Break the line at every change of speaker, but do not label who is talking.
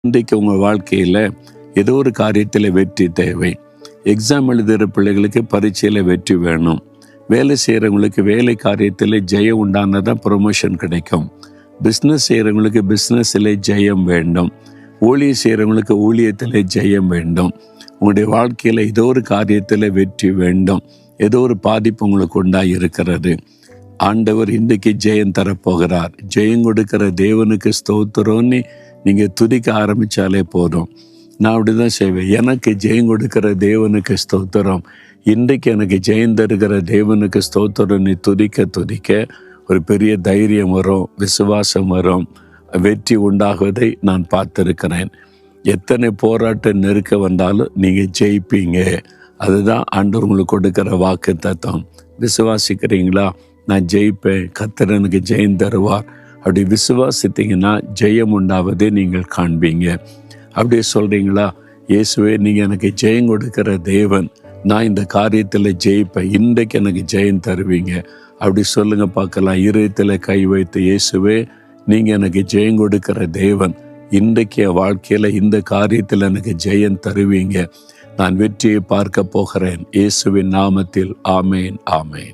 இன்றைக்கு உங்கள் வாழ்க்கையில் ஏதோ ஒரு காரியத்தில் வெற்றி தேவை. எக்ஸாம் எழுதுகிற பிள்ளைகளுக்கு பரீட்சையில் வெற்றி வேணும். வேலை செய்கிறவங்களுக்கு வேலை காரியத்தில் ஜெயம் உண்டானதான் ப்ரொமோஷன் கிடைக்கும். பிஸ்னஸ் செய்கிறவங்களுக்கு பிஸ்னஸில் ஜெயம் வேண்டும். ஊழியம் செய்கிறவங்களுக்கு ஊழியத்தில் ஜெயம் வேண்டும். உங்களுடைய வாழ்க்கையில் ஏதோ ஒரு காரியத்தில் வெற்றி வேண்டும். ஏதோ ஒரு பாதிப்பு உங்களுக்கு உண்டாகி இருக்கிறது. ஆண்டவர் இன்றைக்கு ஜெயம் தரப்போகிறார். ஜெயம் கொடுக்கிற தேவனுக்கு ஸ்தோத்திரம்னு நீங்கள் துதிக்க ஆரம்பித்தாலே போதும். நான் அப்படி தான் செய்வேன். எனக்கு ஜெயம் கொடுக்கிற தேவனுக்கு ஸ்தோத்திரம், இன்றைக்கு எனக்கு ஜெயம் தருகிற தேவனுக்கு ஸ்தோத்திரம்னு துதிக்க ஒரு பெரிய தைரியம் வரும், விசுவாசம் வரும், வெற்றி உண்டாகுவதை நான் பார்த்துருக்கிறேன். எத்தனை போராட்டம் நெருக்க வந்தாலும் நீங்கள் ஜெயிப்பீங்க. அதுதான் ஆண்டவர் உங்களுக்கு கொடுக்கிற வாக்கு தத்துவம். விசுவாசிக்கிறீங்களா? நான் ஜெயிப்பேன், கர்த்தர் எனக்கு ஜெயம் தருவார். அப்படி விசுவாசித்தீங்கன்னா ஜெயம் உண்டாவதே நீங்கள் காண்பீங்க. அப்படியே சொல்கிறீங்களா? இயேசுவே, நீங்கள் எனக்கு ஜெயம் கொடுக்கிற தேவன், நான் இந்த காரியத்தில் ஜெயிப்பேன், இன்றைக்கு எனக்கு ஜெயம் தருவீங்க. அப்படி சொல்லுங்கள் பார்க்கலாம். இருதயத்தில் கை வைத்து, இயேசுவே, நீங்கள் எனக்கு ஜெயம் கொடுக்கிற தேவன், இன்றைக்கு என் வாழ்க்கையில் இந்த காரியத்தில் எனக்கு ஜெயம் தருவீங்க. நான் வெற்றியை பார்க்க போகிறேன். இயேசுவின் நாமத்தில் ஆமேன், ஆமேன்.